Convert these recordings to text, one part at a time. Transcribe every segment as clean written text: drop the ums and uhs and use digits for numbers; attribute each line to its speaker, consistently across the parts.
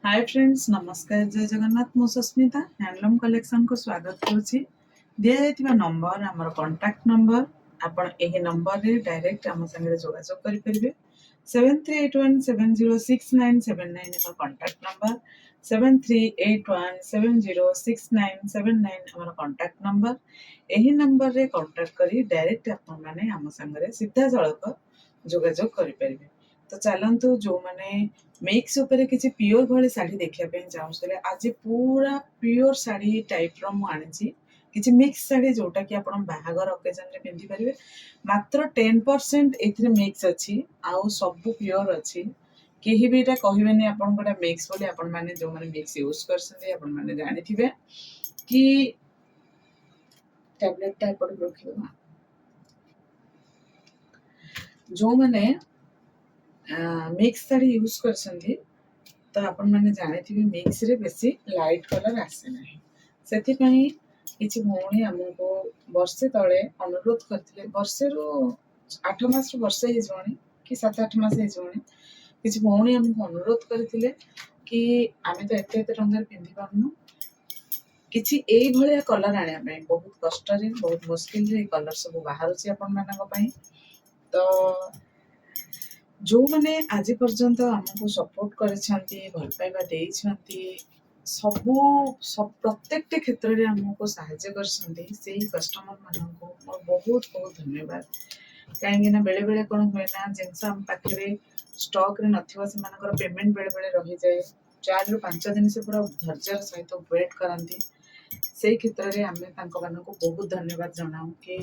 Speaker 1: Hi friends, नमस्कार, जय जगन्नाथ। मु सुस्मिता हैंडलूम कलेक्शन को स्वागत करुच्ची। दि जाइथिबा नंबर हमर कांटेक्ट नंबर। आपण एही नंबर रे डायरेक्ट हम संगे जोगाजोग करि परिबे। 7381706979 हमर कांटेक्ट नंबर। 7381706979 हमर कांटेक्ट नंबर। एही नंबर रे कांटेक्ट करी डायरेक्ट आपण माने हम संगे सीधा सड़क जोगाजोग करि परिबे। तो चलतु जो मैंने मिक्स उपरे किसी प्योर भली शाढ़ी देखा चाहूँ आज पूरा प्योर शाढ़ी टाइप रही किसी मिक्स शाढ़ी जोटा कि आप बाहागर ओकेजन रे पिंधि पारे। मात्र 10% ए मिक्स अच्छी आउ सब प्योर अच्छी। केही भी कहबेनि आपन गोटा मिक्स बोली। आपण माने जो माने मिक्स यूज करसते आपण माने जानि थिबे कि टैबलेट टा एपट रखिबा। जो माने मिक्स शाढ़ी यूज करसंती तो आपण माने जानि थिबे मिक्स रे बेसी लाइट कलर आसे नाही। सेति पई किछि भौणी हमको वर्षे तळे अनुरोध करथिले। वर्षे रो 8 मास रो वर्षे हे जोणी कि 7-8 मास हे जोणी किछि भौणी हमको अनुरोध करथिले कि आमे तो एते एते रंगर पिंधि पाउनु, किछि एई भलिया कलर आनिया पई। बहुत कष्ट रे बहुत मुश्किल रे कलर सब बाहरुछि आपण मानक पई। तो जो मैंने आज पर्यंत आमको सपोर्ट करिसेंती, भल पाइबा देइछंती, सबु सब प्रत्येक क्षेत्र रे हमको सहायता करसंती, सेही कस्टमर माननको मोर बहुत बहुत धन्यवाद। काहेकि ना बेले बेले कोन होय ना जिनस हम पाखरे स्टॉक रे नथिबा से मानकर पेमेंट बेले बेले रहि जाए। 4 ରୁ 5 दिन से पूरा धैर्य सहित वेट करंती। सेही क्षेत्र रे हमें तांको मानको बहुत धन्यवाद जणाऊ कि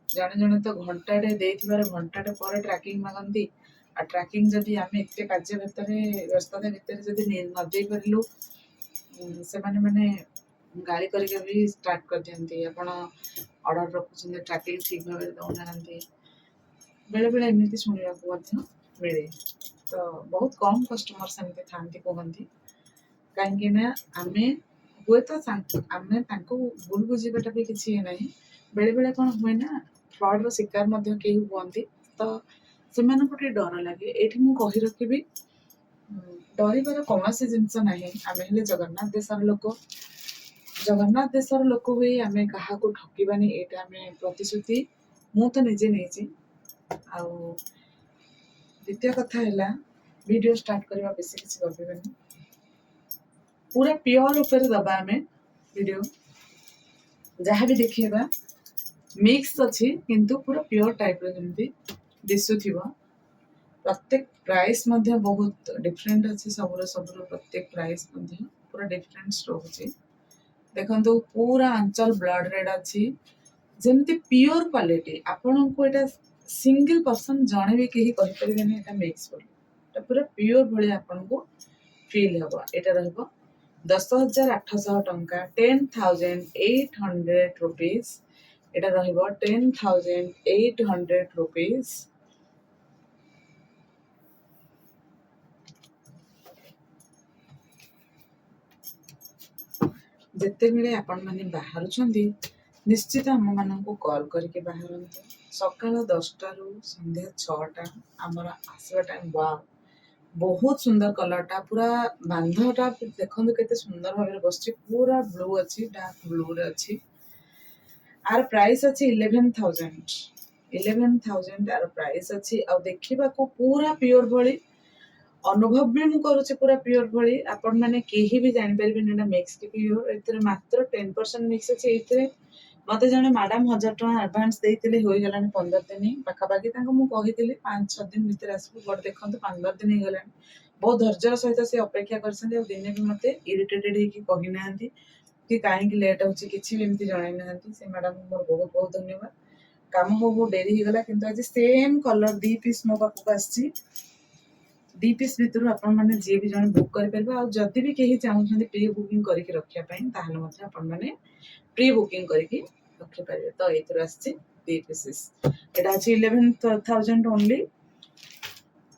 Speaker 1: जने जने तो घंटाटे देथिबार घंटाटे पर ट्रैकिंग मागंती। आ ट्रैकिंग जदि आमे एते कार्य भितरे व्यस्तता भितरे जदि न देई परिलु से माने गाली करके भी स्टार्ट कर दियंती। आपण ऑर्डर रखुछन ट्रैकिंग ठीक भाबे दउनांती। बेले बेले एमिति सुनिया को मध्य मिले। तो बहुत कम कस्टमर सेमते थांती कहंती। काहेकि ना आमे हुए तो आमे तांको भूल बुझीबाटा भी किछि नाही। बेले बेले कोन होय ना फ्रॉड रो शिकार मध्य केही हुअंती। तो सेमानଙ୍କୁ ଟିକେ ଡର ଲାଗେ। ଏଠି ମୁଁ କହି ରଖିବି ଡରିବାର କୌଣସି ଜିନିଷ ନାହିଁ। ଆମେ ହେଲେ ଜଗନ୍ନାଥ ଦେଶର ଲୋକ। ଜଗନ୍ନାଥ ଦେଶର ଲୋକ ହୋଇ ଆମେ କାହାକୁ ଠକିବାନି, ଏଇଟା ଆମେ ପ୍ରତିଶ୍ରୁତି ମୁଁ ତ ନିଜେ ନେଇଛି। ଆଉ ଦ୍ୱିତୀୟ କଥା ହେଲା ଭିडिଓ ଷ୍ଟାର୍ଟ କରିବା ବେଶୀ କିଛି ଭାବିବେନି। पूरा प्योर ऊपर दबा आमे वीडियो जहाँ भी देखिएगा मिक्स अच्छी किंतु पूरा प्योर टाइप रे जेमती दिसुथिबा। प्रत्येक प्राइस मध्य बहुत डिफरेंट अच्छी। सबुर प्रत्येक प्राइस मध्य पूरा डिफरेंस रोचे। देखंतु पूरा अंचल ब्लड रेड अच्छी जेमती प्योर क्वालिटी। आपण को एटा सिंगल पर्सन जणे भी केही कहि परिबेनी एटा मिक्स बोली। एटा पूरा प्योर भली आपण को फील हबो। एटा रहबो 10,800 टंका 10,800 रुपीस। एटा रहबो 10,800 रुपीस। जेते बेले आपण माने बाहरुछंती निश्चित हम माननको कॉल करके बाहरंतु। सकाळ 10टा रु संध्या 6टा हमर आसीबा टाइम। वाओ बहुत सुंदर कलरटा पूरा बांधटा देखो केते सुंदर भाव बस। पूरा ब्लू अच्छी डार्क ब्लू रे अच्छी। आर प्राइस अच्छी 11,000 11,000 आर प्राइस अच्छी। आ देखिबा को पूरा प्योर भली अनुभव भी मु करूची। पूरा प्योर भली आपण माने केही भी जानि परिबेन एटा मिक्स की प्योर। एतरे मात्र 10% मिक्स अछि। एतरे मते जने मैडम 1000 टका एडवांस देइतिले होई गलानी 15 दिन पाखा पाखी। तांको मु कहितिले 5-6 दिन भीतर आसबो, बट देखंतु 15 दिन हे गलानी। बहुत धैर्य सहित से अपेक्षा करसंती। और दिने भी मते इरिटेटेड हे कि कहि नाहंती कि काहे कि लेट होची, किछि भी एमती जणाई नाहंती। से मैडम को बहुत बहुत धन्यवाद। काम हो डेरी हे गला किंतु आज सेम कलर 2 पीस मो पाखु आछि। 2 पीस भितर आपण माने जे भी जण बुक करि परबा। आ जदि भी केही चाहुछंती प्री बुकिंग करिके रखिया पई ताहले मते आपण माने प्री बुकिंग करिके रखि पारे। तो एथर आछि 2 पीसेस। एटा अछि 11,000 ओनली।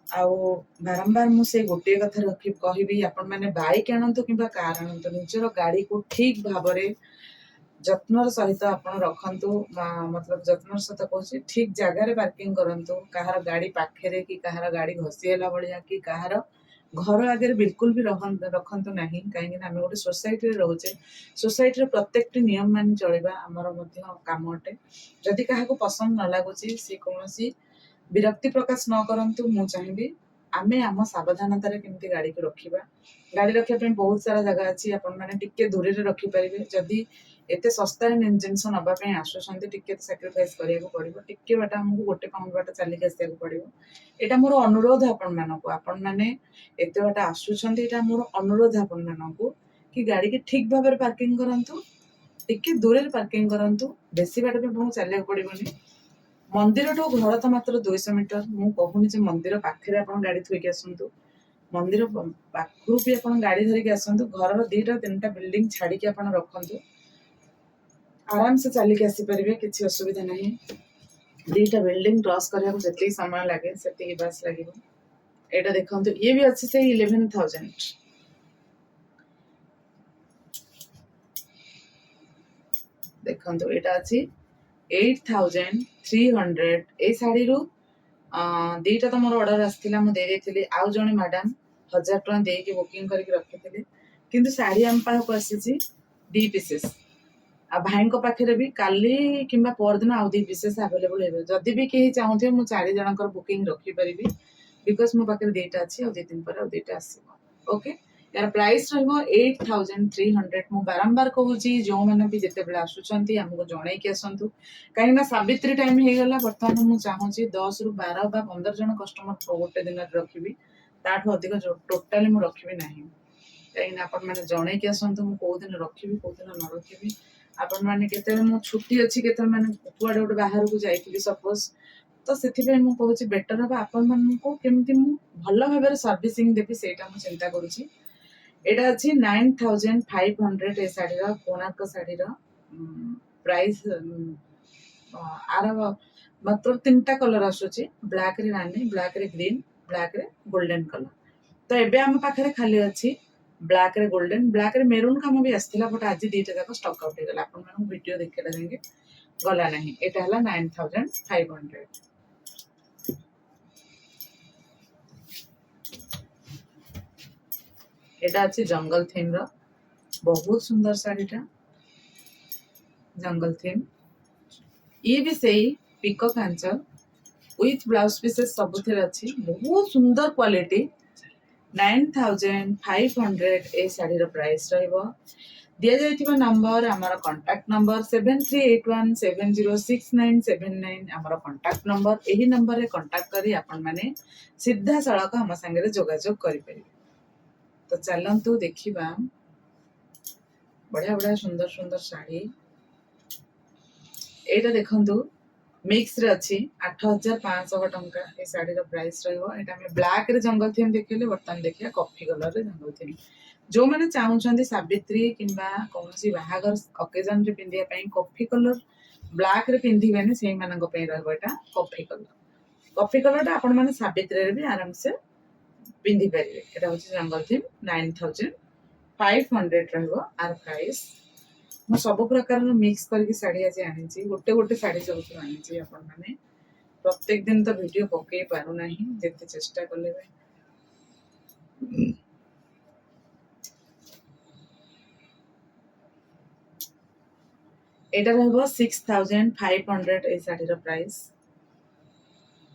Speaker 1: आउ बारंबार मु से गोटे कथा रखी कहबी आपण माने बाइक आनंतु किंबा कार आनंतु निजर गाड़ी को ठीक भाबरे जत्नर सहित आपण रखंतु। मतलब जत्नर सहित कहूची ठीक जगह रे पार्किंग करंतु। कहार गाड़ी पाखेरे कि कहार गाड़ी घसी होला बळिया कि कहार घर आगे बिल्कुल भी रखंतु नहीं कहीं आम गोटे सोसाइटी रोचे सोसाइटी प्रत्येक नियम मान चलवा आमर काम अटे जदि क्या पसंद न लगुच सी कौन विरक्ति प्रकाश न करंतु मु चाहिए आमे आम सावधानतार केमती गाड़ी को रखा गाड़ी रखापी बहुत सारा जगह अच्छी आपण मैंने टिके दूर रखिपारे जदि एत सस्तार जिनस नापी आसुँच टिके साक्रिफाइस करा पड़ो टिके बाट आमको गोटे पाउंड बाट चलिक आसको पड़ो यहाँ मोर अनुरोध आपण मानक आपण मैंने एत बाट आसुँच मोर अनुरोध आपण मानक कि गाड़ी की ठीक भाव में पार्किंग करंतु टिके दूर पार्किंग करंतु बेसी बाट भी आपको चलिया पड़ोनी मंदिर ठू घर तो मात्र 200 मीटर मु कहूनी मंदिर पाखे आप गाड़ी थोक आसतु मंदिर पाखु भी आप गाड़ी धरिक आसतु घर 2-3टा बिल्डिंग छाड़ी आप रखु आराम से चलिक आसीपारे किसी असुविधा नहीं 2टा बिल्डिंग क्रॉस करने को जितनी समय लगे से बस लगे यहाँ देखो ये भी अच्छे से 11,000 देखो यहाँ अच्छी 8,300 ए शाढ़ी रू 2टा तो मोर ऑर्डर आसला मुझे आउ जड़े मैडम 1,000 टका देके बुकिंग करके रखी किंतु शाढ़ी आम पाखक आसी 2 पीसेस आ भाई पाखे भी काली कि परदिन आउ 2 पीसेस आवेलेबल है जदि भी कहीं चाहूथे मुझे 4 जनकर बुकिंग रखिपारि बिकज मो पाखे 2टा अच्छी और 2 दिन पर 2टा आसो ओके यार प्राइस रहिबो 8,300 मु बारंबार कहूँ जो मैंने भी जिते बड़े आसुँच आमको जन की आसतु कहीं सावित्री टाइम हो गला बर्तमान मुझे चाहूँगी 10 ରୁ 12 बा 15 जन कस्टमर गोटे दिन रखी ताठू अधिक टोटाली मुझे रखी ना कहीं आपण मैंने जन की आसतु मुझे कौ दिन रखी कौ दिन न रखी आपण मैंने केते मो छुट्टी अच्छी केते मैंने कुआडे गोटे बाहर को जाइए सपोज तो से कहूँ बेटर हम आपण मानू केमती भल भाव सर्विसिंग देवी से चिंता करुँची एटा अच्छी 9,500 ए शाढ़ी कोणार्क शाढ़ी प्राइस आर मात्र 3टा कलर आसूची ब्लैक रे रानी ब्लैक रे ग्रीन ब्लैक रे गोल्डन कलर तो एबे हम पाखरे खाली अच्छी ब्लैक रे गोल्डन ब्लैक रे मेरून काम भी आसला बट आज 2टा जाक स्टॉक आउट हो गला आपण मानू वीडियो देखला जाके गला नहीं एटा हला 9,500 एटा अच्छी जंगल थीम रो बहुत सुंदर साड़ीटा जंगल थीम ये भी सही पिको कांचल विथ ब्लाउज पीसेस सब अच्छी बहुत सुंदर क्वालिटी 9,500 ए शाढ़ी प्राइस रहिबो दिया जाइथिबा नंबर आमर कांटेक्ट नंबर 7381706979 आमर कांटेक्ट नंबर एही नंबर रे कांटेक्ट करी आपण माने सीधा सड़क हम संगे जोगाजोग करि परिबे तो चलंतु देखिबा बढ़िया बढ़िया सुंदर सुंदर शाढ़ी एटा देखंतु मिक्स रे अच्छी 8,500 टंका ए शाढ़ी प्राइस रहिबो एटा हम ब्लैक रे जंगल थीम देखिले बर्तन देखिया कॉफी कलर रे जंगल थीम जो मैंने चाहूँगी सावित्री किंबा कौन बाहागर ओकेजन रे पिंधिया पई कॉफी कलर ब्लैक रे पिंधिबेनी सेही मानक पई रहबो एटा कॉफी कलर आपण माने सावित्री रे भी आराम से पिंधि पारिबे एटा होची जंगल थीम 9,500 रहबो आर प्राइस मैं सब प्रकार मिक्स करके शाढ़ी आज आनी गोटे गोटे शाढ़ी सब आनी आपण मैंने प्रत्येक दिन तो वीडियो पकई पारुना जिते चेष्टा कले एटा रहबो 6,500 ए शाढ़ी प्राइस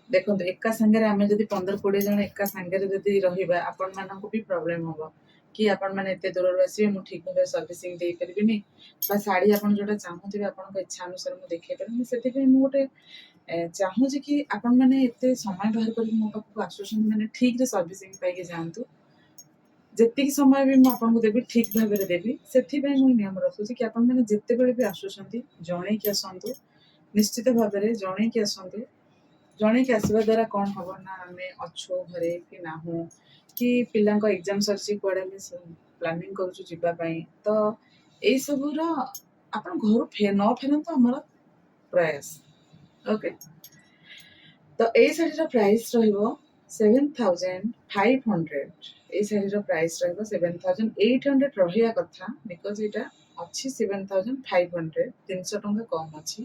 Speaker 1: देखो एका संगे आम जब 15-20 जन एका संगे जदि रहिबा आपण मानक भी प्रॉब्लम होबो कि आपण माने एते दूर आसीबे मु ठीक भाव सर्विसिंग दे परिबिनी बा साड़ी आपण जोटा चाहूथिबे आपण इच्छा अनुसार मु देखै परिबिनी सेति पे मु गोटे चाहूँ कि आपण माने एते समय बाहर कर मो पाखु आसुछन माने ठीक रे सर्विसिंग पाइके जानतु जेति समय भी मु आपण को देबी ठीक भाव रे देबी सेति पे मु नियम रखुची कि आपण माने जेते बेले भी आसुछंती जणे कि आसंतु निश्चित भाव रे जणे कि आसंतु जणे कि आसवा द्वारा कौन हम ना आम अच्छु घरे कि ना हो कि पिला एग्जाम सरी कड़े प्लानिंग करूँ तो यही सब आप घर न फेरतु आमर प्रयास ओके तो ये शाढ़ी प्राइस रहिबो 7,500 ये शाढ़ी प्राइस रहिबो 7,800 रहिया कथा बिकज एटा अच्छी 7,500 300 टंका कम अच्छी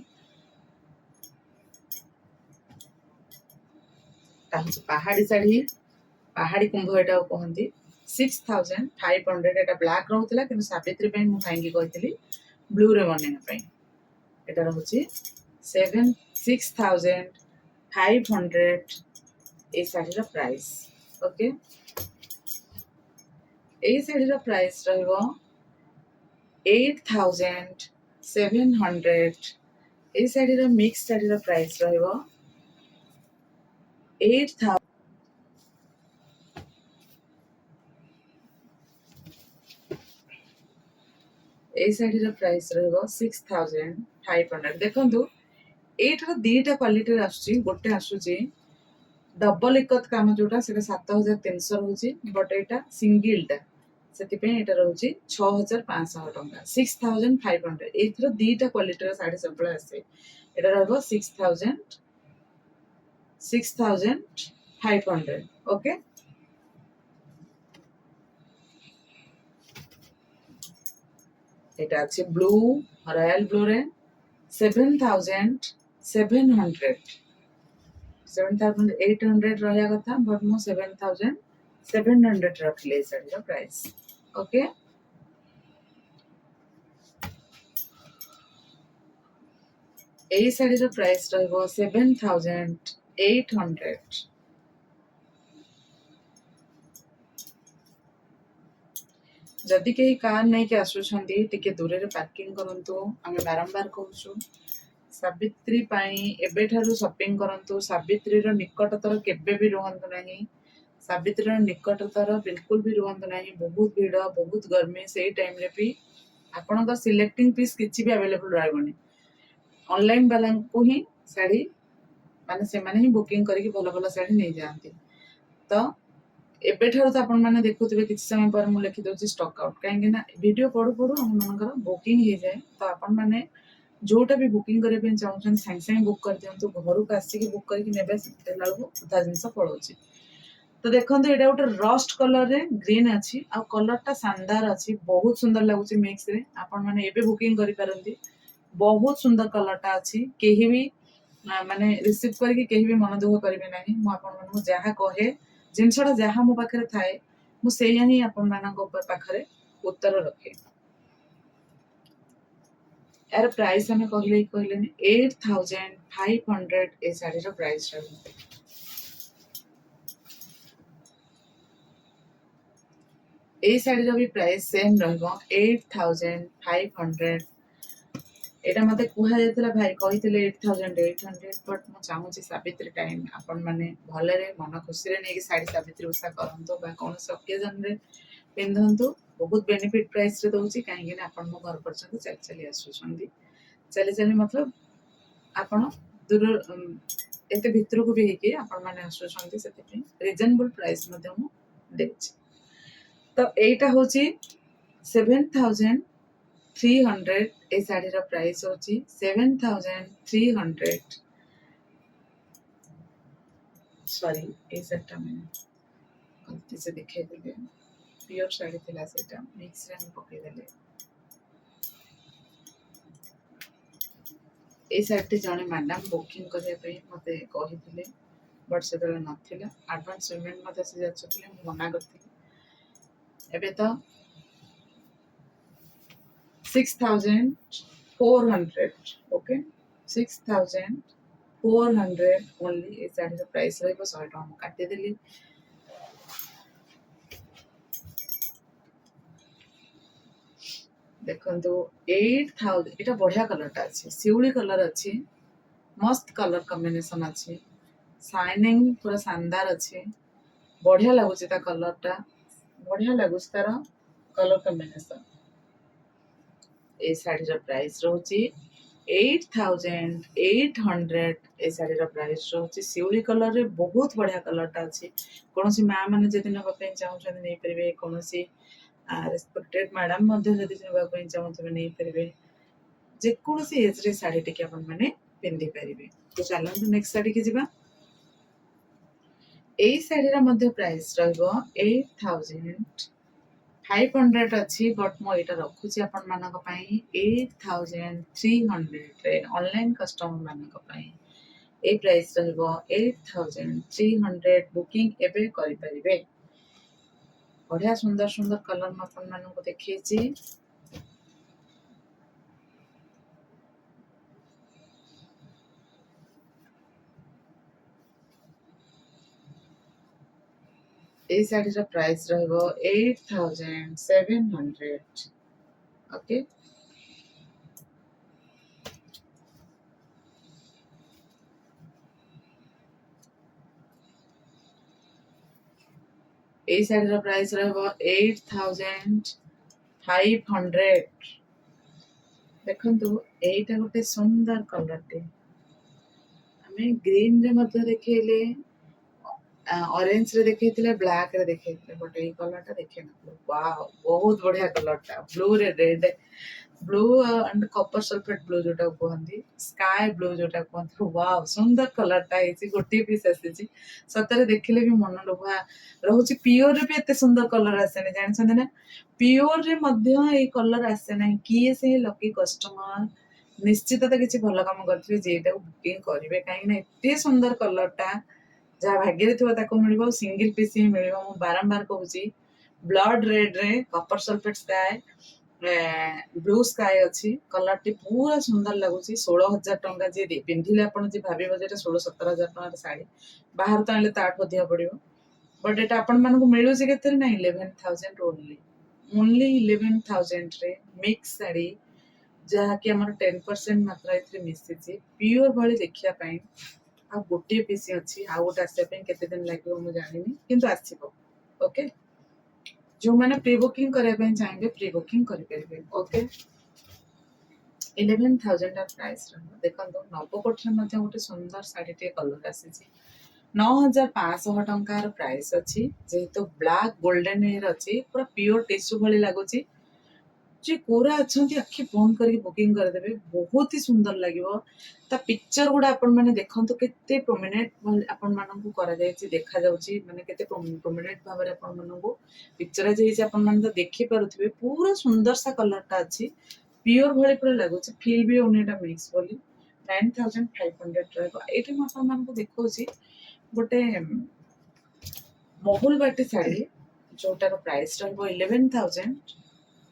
Speaker 1: पहाड़ी शाढ़ी पहाड़ी कुंभ एटा कहती 6500 एटा ब्लैक रोला कि सावित्री मुझे भाई कही ब्लू रे बनवाई एटा रोचे 6500 ए शाढ़ी प्राइस ओके ए शाढ़ी प्राइस रहिबो 8700 ए शाढ़ी मिक्स शाढ़ी प्राइस रहिबो 8000 ए शाढ़ी प्राइस रहिबो 6500 देखंतु एठार दीटा क्वालिटी आसुची गोटे आसुची डबल इकत काम जोटा सेटा 7300 रहउची बट एटा सिंगल टा सेति एटा रहउची 6500 टंका 6500 एथरो दीटा क्वालिटी साड़ी सब आसे एटा रहबो 6500 ओके एटा अछि ब्लू रॉयल ब्लू रे 7800 रहा कथा बट मो 7700 रखले साड़ी प्राइस ओके ए साड़ी प्राइस रहिबो 7800 जदि कहीं कार नहीं के आसुछंती टिके दूर रे पार्किंग करंतु आमे बारंबार कहूछु सावित्री पाई एबे ठारू शॉपिंग करंतु सावित्री रो निकटतर केबे भी रुहंतु नहीं सावित्री रो निकटतर बिल्कुल भी रुहंतु नहीं बहुत भीड़ बहुत गर्मी सेही टाइम रे भी आपनका सिलेक्टिंग पीस किछि भी अवेलेबल रहबनी ऑनलाइन वाला को ही साड़ी माने से माने ही बुकिंग करके भलो भलो साड़ी नहीं जाती तो एबे ठारू तो आपण माने देखुथिबे किछि समय पर मु लिखि दोछि स्टॉक आउट काहेकि ना वीडियो पढु पढु हम मनकर बुकिंग हो जाए तो आपण माने जोटा भी बुकिंग करे पे चाहछन संग संग बुक कर दियंतु घर को आसी के बुक करके नेबे से लाडू उता जिंस पळोछि तो देखंतु एटा उटे रस्ट कलर रे ग्रीन अछि आ कलर ता शानदार अछि बहुत सुंदर लागुछि मिक्स रे आपण माने एबे बुकिंग करि परंती बहुत सुंदर कलर ता अछि केही भी माने रिसीव करके केही भी मन दुख करिवे नाही मु आपण मानू जहा कहे जिनसटा जहा मो पाखरे थाए मु सेया ही आपण मानक पाखरे उत्तर रखे यार प्राइस हमें कहले 8500 ए साड़ी रो प्राइस रहबो ए साड़ी रो भी प्राइस सेम रहबो 8500 एटा मते कुहा जायतला भाई कहितले 8800 बट मु चाहू छी सावित्री टाइम आपण माने भले रे मन खुशी रे नेकी साड़ी सावित्री उषा करंतो बा कोन ओकेजन रे पिंधंतो बहुत बेनिफिट प्राइस रे दोची काहे कि आपण मो घर पर्यंत चल चली आसुछंदी चली चली मतलब आपण दूर एते भितर को भी हेकी आपण माने आसुछंदी सेति रीजनेबल प्राइस मध्ये मु देछि तो एटा होची 7300 ए साड़ी रो प्राइस होची 7300 सॉरी ए सेटा में गलती से दिखाई देले प्योर साड़ी थिला सेटा मिक्स रे पके देले ए साड़ी जने मैडम बुकिंग करे पे मते कहिथिले बट से तले नथिला एडवांस पेमेंट मते से जाचथिले मना करथिले एबे तो 6400 ओके 6400 ओनली ए साड़ी प्राइस रही 100 टका काटी देली देखंतु 8000 एटा बढ़िया कलर टा अछि सिउली कलर अछि मस्त कलर कॉम्बिनेशन अछि शाइनिंग पूरा शानदार अछि बढ़िया लागुछि ता कलर टा बढ़िया लागुछि तार कलर कॉम्बिनेशन ए साड़ी रो प्राइस रहउछि 8800 ए साड़ी रो प्राइस रहउछि सिउली कलर रे बहुत बढ़िया कलर टा अछि कोनोसी मां माने जति नबा पे चाहउछन नै परबे कोनोसी रेस्पेक्टेड मैडम मध्ये जति नबा पे चाहउछन नै परबे जे कोनोसी एज रे साड़ी टिके अपन माने पिंदी परिबे तो चलंतु नेक्स्ट साड़ी के जिबा ए साड़ी रा मध्ये प्राइस रहबो 8500 अच्छी बट मो एटा रखुची अपन मानक पई 8300 रे ऑनलाइन कस्टमर मानक पई এই ପ୍ରାଇସ୍ ରହିବ 8300 ବୁକିଂ ଏବେ କରିପାରିବେ। ବଢିଆ ସୁନ୍ଦର ସୁନ୍ଦର କଲର ମୁଁ ଆପଣମାନଙ୍କୁ ଦେଖେଇଛି। এই ଶାଢୀର ପ୍ରାଇସ୍ ରହିବ 8700। ଓକେ, এই ଶାଢୀର ପ୍ରାଇସ୍ ରହିବ 8500। ଦେଖନ୍ତୁ ଏଇଟା ଗୋଟେ ସୁନ୍ଦର କଲରଟେ। ଆମେ ଗ୍ରୀନ ରେ ମଧ୍ୟ ଦେଖେଇଲେ, ଅରେଞ୍ଜ ରେ ଦେଖେଇଥିଲେ, ବ୍ଲାକ ରେ ଦେଖେଇଥିଲେ, ବଟ ଏଇ କଲର ଟା ଦେଖେଇନଥିଲୁ। ୱାଓ, ବହୁତ ବଢିଆ କଲର ଟା। ବ୍ଲୁ ରେ red, blue and copper sulphate blue ଯୋଉଟା କୁହନ୍ତି, ସ୍କାଏ ବ୍ଲୁ ଯୋଉଟା କୁହନ୍ତି। ୱାଓ, ସୁନ୍ଦର କଲର ଟା ହେଇଛି। ଗୋଟିଏ ପିସ୍ ଆସିଛି, ସତରେ ଦେଖିଲେ ବି ମନ ଲୋଭା ରହୁଛି। ପିଓର ରେ ବି ଏତେ ସୁନ୍ଦର କଲର ଆସେନି, ଜାଣିଛନ୍ତି ନା? ପିଓର ରେ ମଧ୍ୟ ଏଇ କଲର ଆସେ ନାହିଁ। କିଏ ସେଇ ଲକି କଷ୍ଟମର ନିଶ୍ଚିତ ତ କିଛି ଭଲ କାମ କରିଥିବେ ଯେ ଏଇଟାକୁ ବୁକିଂ କରିବେ, କାହିଁକି ନା ଏତେ ସୁନ୍ଦର କଲର ଟା ଯାହା ଭାଗ୍ୟରେ ଥିବ ତାକୁ ମିଳିବ। ସିଙ୍ଗଲ ପିସ୍ ହିଁ ମିଳିବ। ମୁଁ ବାରମ୍ବାର କହୁଛି, ବ୍ଲଡ ରେଡ ରେ କପର ସଲଫେଟ ସ୍କାଏ ବ୍ଲୁ ସ୍କାଏ ଅଛି। କଲରଟି ପୁରା ସୁନ୍ଦର ଲାଗୁଛି। 16,000 ଟଙ୍କା ଯିଏ ପିନ୍ଧିଲେ ଆପଣ ଯିଏ ଭାବିବ ଯେ ଏଟା 16-17,000 ଟଙ୍କାର ଶାଢୀ, ବାହାରୁ ତ ଆଣିଲେ ତାଠୁ ଅଧିକ ପଡିବ। ବଟ୍ ଏଟା ଆପଣ ମାନଙ୍କୁ ମିଳୁଛି କେତେରେ ନା 11,000 ଓନ୍ଲି। ଓନ୍ଲି 11,000 ରେ ମିକ୍ସ ଶାଢୀ, ଯାହାକି ଆମର 10% ମାତ୍ରା ଏଥିରେ ମିଶିଛି। ପିଓର ଭଳି ଦେଖିବା ପାଇଁ। ଆଉ ଗୋଟିଏ ପିସ୍ ଅଛି, ଆଉ ଗୋଟେ ଆସିବା ପାଇଁ କେତେ ଦିନ ଲାଗିବ ମୁଁ ଜାଣିନି, କିନ୍ତୁ ଆସିବ। ଓକେ, ଯୋଉମାନେ ପ୍ରି ବୁକିଂ କରିବା ପାଇଁ ଚାହିଁବେ ପ୍ରି ବୁକିଂ କରିପାରିବେ। ଓକେ, 11,000 ପ୍ରାଇସ୍ ରହିବ। ଦେଖନ୍ତୁ ନବକୋଟରେ ମଧ୍ୟ ଗୋଟେ ସୁନ୍ଦର ଶାଢୀଟିଏ କଲର ଆସିଛି। 9,500 ଟଙ୍କାର ପ୍ରାଇସ୍ ଅଛି। ଯେହେତୁ ବ୍ଲାକ୍ ଗୋଲ୍ଡେନ ଇୟର ଅଛି, ପୁରା ପିଓର ଟିସୁ ଭଳି ଲାଗୁଛି। ଯେ କୋରା ଅଛନ୍ତି ଆଖି ବନ୍ଦ କରିକି ବୁକିଂ କରିଦେବେ, ବହୁତ ହି ସୁନ୍ଦର ଲାଗିବ। ତା ପିକ୍ଚର ଗୁଡା ଆପଣ ମାନେ ଦେଖନ୍ତୁ, କେତେ ପ୍ରୋମିନେଣ୍ଟ ଆପଣ ମାନଙ୍କୁ କରାଯାଇଛି, ଦେଖାଯାଉଛି। ମାନେ କେତେ ପ୍ରୋମିନେଣ୍ଟ ଭାବରେ ଆପଣ ମାନଙ୍କୁ ପିକ୍ଚରାଇଜ ହେଇଛି। ଆପଣ ମାନେ ତ ଦେଖିପାରୁଥିବେ, ପୁରା ସୁନ୍ଦର ସା କଲରଟା ଅଛି। ପିଓର ଭଳି ପୁରା ଲାଗୁଛି। ଫିଲ୍ ବି ହଉନି ଏଟା ମିକ୍ସ ବୋଲି। 9,500 ରହିବ। ଏଇଠି ମୁଁ ଆପଣ ମାନଙ୍କୁ ଦେଖଉଛି ଗୋଟେ ମହୁଲ ବାଟି ଶାଢୀ, ଯୋଉଟାର ପ୍ରାଇସ୍ ରହିବ 11,000।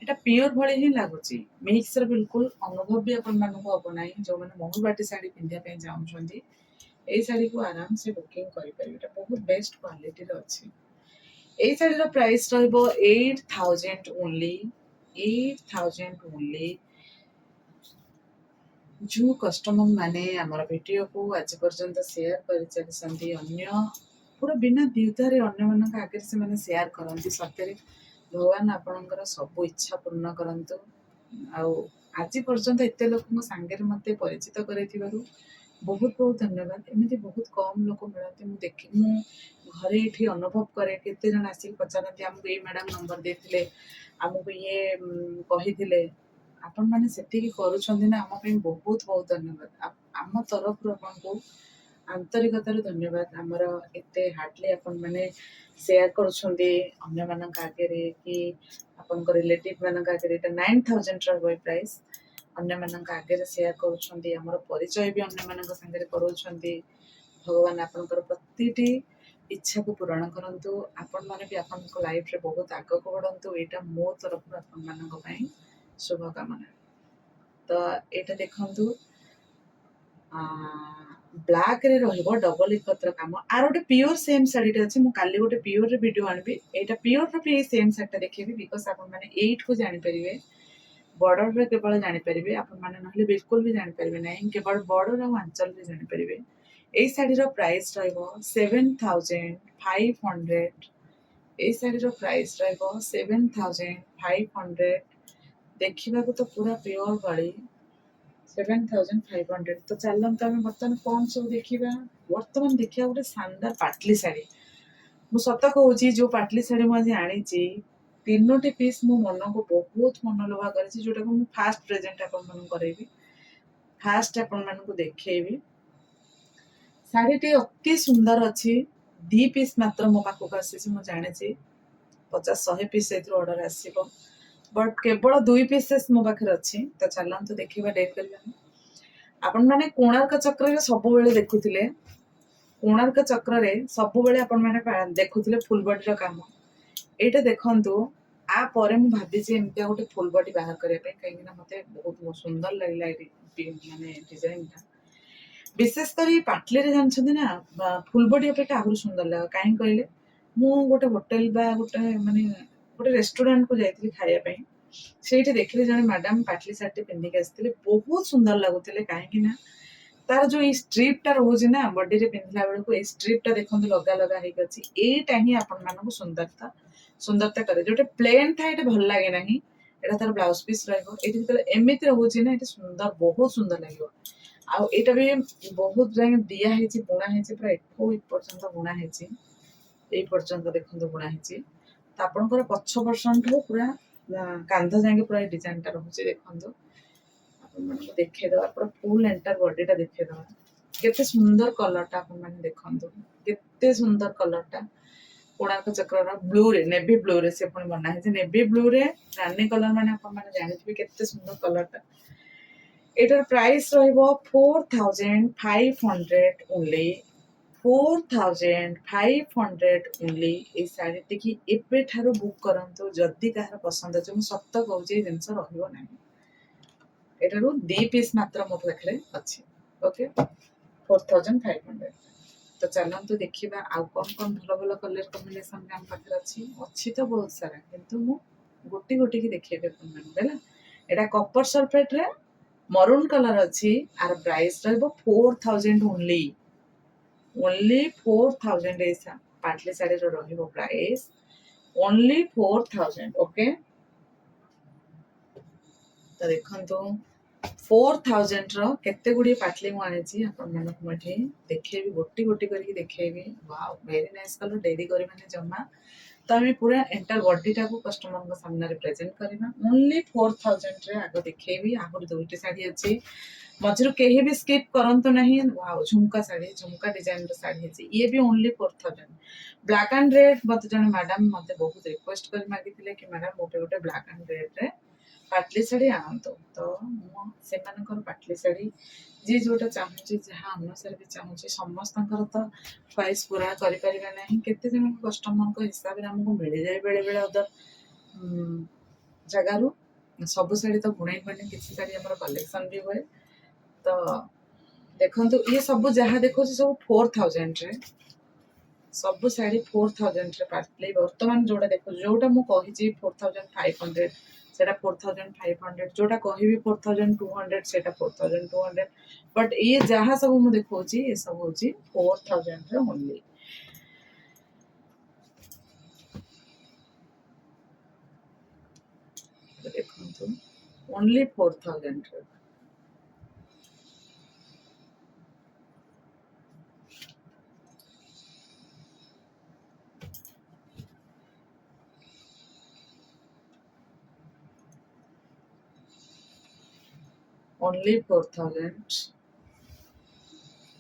Speaker 1: এটা ପିଓର ଭଳି ହିଁ ଲାଗୁଛି। ମିକ୍ସର ବିଲକୁଲ ଅନୁଭବ ବି ଆପଣମାନଙ୍କୁ ହବ ନାହିଁ। ଯୋଉମାନେ ମହୁବାଟି ଶାଢୀ ପିନ୍ଧିବା ପାଇଁ ଚାହୁଁଛନ୍ତି, ଏଇ ଶାଢୀକୁ ଆରାମସେ ବୁକିଂ କରିପାରିବେ। ଏଟା ବହୁତ ବେଷ୍ଟ କ୍ୱାଲିଟିର ଅଛି। ଏଇ ଶାଢୀର ପ୍ରାଇସ୍ ରହିବ 8,000 ଓନ୍ଲି। 8,000 ଓନ୍ଲି। ଯୋଉ କଷ୍ଟମର ମାନେ ଆମର ଭିଡିଓକୁ ଆଜି ପର୍ଯ୍ୟନ୍ତ ସେୟାର କରିଚାଲିଛନ୍ତି, ଅନ୍ୟ ପୁରା ବିନା ଦ୍ୱିଧାରେ ଅନ୍ୟମାନଙ୍କ ଆଗରେ ସେମାନେ ସେୟାର କରନ୍ତି। ସତରେ ଭଗବାନ ଆପଣଙ୍କର ସବୁ ଇଚ୍ଛା ପୂର୍ଣ୍ଣ କରନ୍ତୁ। ଆଉ ଆଜି ପର୍ଯ୍ୟନ୍ତ ଏତେ ଲୋକଙ୍କ ସାଙ୍ଗରେ ମତେ ପରିଚିତ କରାଇଥିବାରୁ ବହୁତ ବହୁତ ଧନ୍ୟବାଦ। ଏମିତି ବହୁତ କମ୍ ଲୋକ ମିଳନ୍ତି। ମୁଁ ଘରେ ଏଠି ଅନୁଭବ କରେ, କେତେ ଜଣ ଆସିକି ପଚାରନ୍ତି, ଆମକୁ ଏଇ ମ୍ୟାଡାମ ନମ୍ବର ଦେଇଥିଲେ, ଆମକୁ ଇଏ କହିଥିଲେ। ଆପଣମାନେ ସେତିକି କରୁଛନ୍ତି ନା, ଆମ ପାଇଁ ବହୁତ ବହୁତ ଧନ୍ୟବାଦ। ଆମ ତରଫରୁ ଆପଣଙ୍କୁ ଆନ୍ତରିକତାରୁ ଧନ୍ୟବାଦ। ଆମର ଏତେ ହାର୍ଡଲି ଆପଣମାନେ ସେୟାର କରୁଛନ୍ତି ଅନ୍ୟମାନଙ୍କ ଆଗରେ, କି ଆପଣଙ୍କ ରିଲେଟିଭ ମାନଙ୍କ ଆଗରେ। ଏଇଟା 9,000 ରହିବ ଏଇ ପ୍ରାଇସ୍। ଅନ୍ୟମାନଙ୍କ ଆଗରେ ସେୟାର କରୁଛନ୍ତି, ଆମର ପରିଚୟ ବି ଅନ୍ୟମାନଙ୍କ ସାଙ୍ଗରେ କରାଉଛନ୍ତି। ଭଗବାନ ଆପଣଙ୍କର ପ୍ରତିଟି ଇଚ୍ଛାକୁ ପୂରଣ କରନ୍ତୁ। ଆପଣମାନେ ବି ଆପଣଙ୍କ ଲାଇଫରେ ବହୁତ ଆଗକୁ ବଢନ୍ତୁ। ଏଇଟା ମୋ ତରଫରୁ ଆପଣମାନଙ୍କ ପାଇଁ ଶୁଭକାମନା। ତ ଏଇଟା ଦେଖନ୍ତୁ, ବ୍ଲାକ ରେ ରହିବ ଡବଲ ଇକତ୍ର କାମ। ଆର ଗୋଟେ ପିଓର ସେମ୍ ଶାଢୀଟେ ଅଛି, ମୁଁ କାଲି ଗୋଟେ ପିଓରରେ ଭିଡିଓ ଆଣିବି। ଏଇଟା ପିଓରର ବି ଏଇ ସେମ୍ ଶାଢୀଟା ଦେଖେଇବି, ବିକଜ ଆପଣମାନେ ଏଇଠୁ ଜାଣିପାରିବେ। ବର୍ଡରରେ କେବଳ ଜାଣିପାରିବେ ଆପଣମାନେ, ନହେଲେ ବିଲକୁଲ ବି ଜାଣିପାରିବେ ନାହିଁ। କେବଳ ବର୍ଡର ଆଉ ଆଞ୍ଚଳରେ ଜାଣିପାରିବେ। ଏଇ ଶାଢୀର ପ୍ରାଇସ୍ ରହିବ 7,500। ଏଇ ଶାଢୀର ପ୍ରାଇସ୍ ରହିବ 7,500। ଦେଖିବାକୁ ତ ପୁରା ପିଓର ଭଳି। 7,500। ତ ଚାଲନ୍ତୁ ଆମେ ବର୍ତ୍ତମାନ କଣ ସବୁ ଦେଖିବା। ବର୍ତ୍ତମାନ ଦେଖିବା ଗୋଟେ ଶାନଦାର ପାଟଲି ଶାଢୀ। ମୁଁ ସତ କହୁଛି, ଯୋଉ ପାଟଲି ଶାଢୀ ମୁଁ ଆଜି ଆଣିଛି, 3ଟି ପିସ୍ ମୋ ମନକୁ ବହୁତ ମନଲୋଭା କରିଛି, ଯୋଉଟାକୁ ମୁଁ ଫାଷ୍ଟ ପ୍ରେଜେଣ୍ଟ ଆପଣମାନଙ୍କୁ କରାଇବି, ଫାଷ୍ଟ ଆପଣମାନଙ୍କୁ ଦେଖେଇବି। ଶାଢୀଟି ଅତି ସୁନ୍ଦର ଅଛି। 2 ପିସ୍ ମାତ୍ର ମୋ ପାଖକୁ ଆସିଛି। ମୁଁ ଜାଣିଛି 50-100 ପିସ୍ ଏଥିରୁ ଅର୍ଡର ଆସିବ, ବଟ୍ କେବଳ 2 ପିସେସ୍ ମୋ ପାଖରେ ଅଛି। ତ ଚାଲନ୍ତୁ ଦେଖିବା, ଡେଟ୍ କରିବାନି। आपण मैंने कोणार्क चक्र सब देखुले कोणार्क चक्र सब देखुले फुल बॉडी काम एटा देखंतु आ परे मु भाबी जे एमतिया गोटे फुल बॉडी बाहर करबे कहीं ना मते बहुत सुंदर लागला माने डिजाइन टा विशेष कर पाटली रे जानछथि ना फुल बॉडी अपेक्षा आहुरी सुंदर लगा काहे कहले मु गोटे होटल बा गोटे माने गोटे रेस्टोरेंट को जाइଥିଲି खाया पई ସେଇଠି ଦେଖିଲି ଜଣେ ମ୍ୟାଡାମ ପାଟଲି ଶାଢୀ ପିନ୍ଧିକି ଆସିଥିଲେ ବହୁତ ସୁନ୍ଦର ଲାଗୁଥିଲେ କାହିଁକି ନା ତାର ଯୋଉ ଏଇ ଷ୍ଟ୍ରିପ୍ ଟା ରହୁଛି ନା ବଡିରେ ପିନ୍ଧିଲା ବେଳକୁ ଏଇ ଷ୍ଟ୍ରିପ୍ ଟା ଦେଖନ୍ତୁ ଲଗା ଲଗା ହେଇକି ଅଛି ଏଇଟା ହିଁ ଆପଣ ମାନଙ୍କୁ ସୁନ୍ଦରତା କରେ ଯୋଉଟା ପ୍ଲେନ୍ ଥାଏ ଏଇଟା ଭଲ ଲାଗେ ନାହିଁ ଏଇଟା ତାର ବ୍ଲାଉଜ ପିସ୍ ରହିବ ଏଇଠି ଯେତେବେଳେ ଏମିତି ରହୁଛି ନା ଏଇଟା ସୁନ୍ଦର ବହୁତ ସୁନ୍ଦର ଲାଗିବ ଆଉ ଏଇଟା ବି ବହୁତ ଯାଏ ଦିଆ ହେଇଛି ବୁଣା ହେଇଛି ପୁରା ଏଠୁ ଏପର୍ଯ୍ୟନ୍ତ ବୁଣା ହେଇଛି ଏଇ ପର୍ଯ୍ୟନ୍ତ ଦେଖନ୍ତୁ ବୁଣା ହେଇଛି ତ ଆପଣଙ୍କର ପଛ ପର୍ସନଠୁ ପୁରା କାନ୍ଧ ଯାକେ ପୁରା ଏଇ ଡିଜାଇନଟା ରହୁଛି ଦେଖନ୍ତୁ ଆପଣମାନଙ୍କୁ ଦେଖେଇଦବା ପୁରା ଫୁଲ ଏଣ୍ଟାର ବଡିଟା ଦେଖେଇଦବା କେତେ ସୁନ୍ଦର କଲରଟା ଆପଣମାନେ ଦେଖନ୍ତୁ କେତେ ସୁନ୍ଦର କଲରଟା କୋଣାର୍କ ଚକ୍ରର ବ୍ଲୁରେ ନେଭି ବ୍ଲୁରେ ସେ ପୁଣି ବନା ହେଇଛି ନେଭି ବ୍ଲୁରେ ରାନୀ କଲର ମାନେ ଆପଣମାନେ ଜାଣିଥିବେ କେତେ ସୁନ୍ଦର କଲରଟା ଏଟାର ପ୍ରାଇସ୍ ରହିବ 4500 ଓନ୍ଲି 4500 ओनली ए शाढ़ी टी एबे ठारो बुक करंतु जदि कहार पसंद अछि मु सत्य कहूची ए जिंस रहिबो नाही एटारो 2 पीस मात्र मो पाखरे अछि ओके 4500 तो चलंतु देखिबा आ कोन कोन भलो भलो कलर कॉम्बिनेशन हम पाखरे अछि तो बहुत सारा किंतु मु गोटी गोटी की देखिबे अपन बेला एटा कॉपर सल्फेट रे मरून कलर अछि आर प्राइस रहबो 4000 ओनली 4000 ऐसा पाटली साड़ी रो रहिबो प्राइस ओनली 4000 ओके तो देखंतु 4000 रो केते गुडी पाटली मु आनिची अपन मन मठी देखेबी गोटी गोटी करके देखेबी वाओ वेरी नाइस कलर डेरी करी माने जम्मा तो हम पूरा एंटर बॉडी टा को कस्टमर को सामने रिप्रेजेंट करबा ओनली 4000 रे आगो देखेबी आगो दुईटी साड़ी अछि मझिरु केही भी स्किप करंतु नहीं वाओ झुमका साड़ी झुमका डिजाइन रो साड़ी है ये भी ओनली 4000 ब्लैक एंड रेड मत जने मैडम मते बहुत रिक्वेस्ट कर मागिथिले कि मैडम मोटे गोटे ब्लैक एंड रेड रे पाटली साड़ी आनतो तो मु से मानकर पाटली साड़ी जी जोटा चाहूची जहाँ अनुसार भी चाहूची समस्तंकर तो ख्वाहिश पूरा करि परिबा नहीं केते जन कस्टमर को हिसाब रे हमको मिल जाए बेले बेले अदर जगारू सब साड़ी तो बुणाई बने किसी साड़ी हमर कलेक्शन भी हुए तो देखंतु ये सब जहाँ देखो सब 4000 रे सब साड़ी 4000 रे पाटली वर्तमान जोड़ा देखो जोटा मु कहि 4500 सेटा 4500 जोटा कहिबी 4200 सेटा 4200 बट ये जहाँ सब मु देखौची ये सब होची 4000 रे ओनली देखंतु ओनली 4000 रे ओनली 4000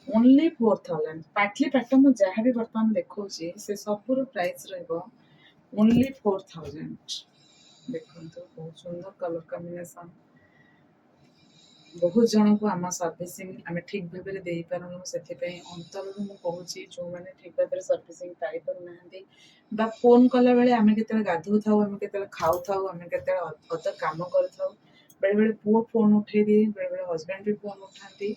Speaker 1: ओनली 4000 पाटली पैटर्न में जहाँ भी बर्तमान देखौची से सब प्राइस रहबो ओनली 4000 देखंतु बहुत सुंदर कलर कॉम्बिनेशन बहुत जन को आम सर्विसिंग आम ठीक भाव में दे पारूँ से अंतर मुझे कहूँ जो मैंने ठीक भाव में सर्विसिंग पाई पाना फोन कला बेले आम के गाधो था आम के खाऊ था आम के अदर कम कर बेले बेले पुओ फोन उठे दिए बेले बेले हजबैंड भी फोन उठाती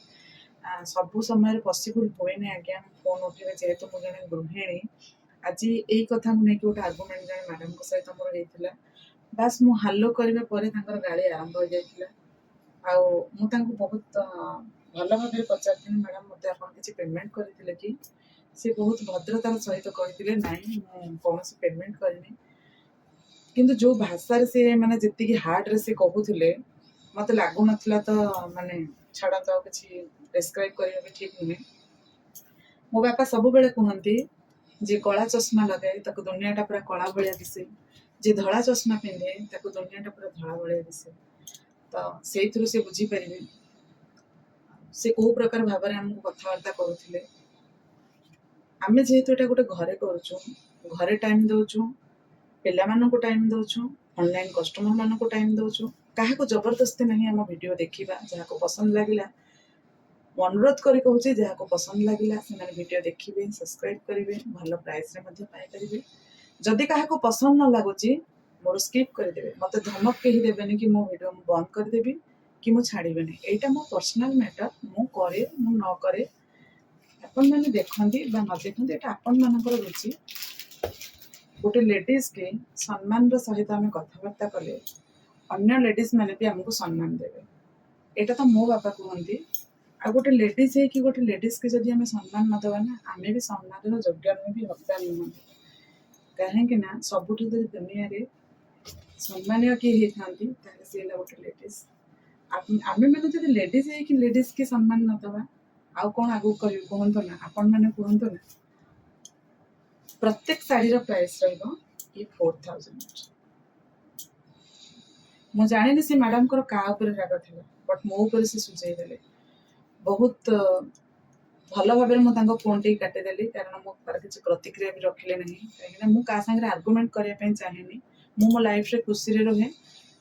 Speaker 1: सब समय पॉसिबल हुए आज्ञा फोन उठे जेहेतु मुझे जन गृहिणी आज यही कथा नहीं गोटे आर्गुमेंट जन मैडम सहित मोर होता बास मु हालो करने गाड़ी आरंभ हो जाता बहुत भल भाव पचार मैडम मत किसी पेमेंट करते कि सी बहुत भद्रतार सहित कहते ना कौन पेमेंट करनी किंतु जो भाषा सी मैंने जी हार्ड रे सी कहते मत लगुन तो माने छाड़ा तो किसी प्रेस्क्राइब करने भी ठीक नुहे मो बापा सब बेले कहते जे कला चश्मा लगाए ताको दुनियाटा पूरा कला भाया दिसे जे धड़ा चश्मा पिंधे ताको दुनियाटा पूरा धड़ा भाया दिसे तो से बुझीपारे से कौ प्रकार भाव में आमको कथबार्ता करुले आम जेहेतु यहाँ गोटे घरे करुचु घरे टाइम दौचु पिला मानक टाइम दौचु ऑनलाइन कस्टमर मानक टाइम दौचु क्या जबरदस्ती नहीं आम वीडियो देखा जहाँ को पसंद लगे अनुरोध करी कहूँ जहाँ पसंद लगिला से वीडियो देखिए सब्सक्राइब करेंगे भल प्राइस पाइपर जदि क्या पसंद न लगुच मोर स्किप करदे मत धमक कहीं देवेनि कि मो वीडियो बंद करदेवी कि मु छाड़बेनि एटा मो पर्सनल मैटर मु करे मु न करे आपण मैंने देखती न देखते ये आपण मानकर रुचि गोटे लेडीज के सम्मान सहित आम कथबार्ता कले अन्य लेडीज मैंने भी आमको सम्मान देवे एटा तो मो बापा कहते आ गोटे लेडीज है कि गोटे लेडीज के जब आम सम्मान न देवा ना आम भी सम्मान योग्य नुहे भी हकदार नुह कहीं सबुठ दुनिया रे सम्मानीय किए होता सी गोटे लेडीज आम मैंने जब लेडीज है कि लेडीज के सम्मान न दवा आउ कौन आगू कहूँ कहतु ना आपण मैंने कहतु ना प्रत्येक शाढ़ी प्राइस रही 4000 मु जानी से मैडम को राग था बट मो ऊपर से सुझेदेले बहुत भल भाव में फोन टी काटिदेली कारण मो तार किसी प्रतिक्रिया भी रखिले ना कहीं मुझे सांगे आर्गुमेंट करने चाहेनी मु मो लाइफ रे खुशी रहे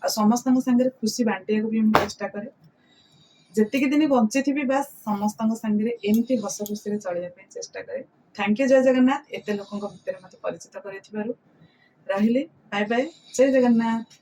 Speaker 1: आ समस्त सांगे खुशी बांटिया को भी मुझे चेष्टा करे जेतिकी दिन बंची थी बास समस्त सांगे एमती हस खुशी चलिए चेष्टा करे थैंक यू जय जगन्नाथ एत लोक भितर मत परिचित कर रही बाय बाय जय जगन्नाथ।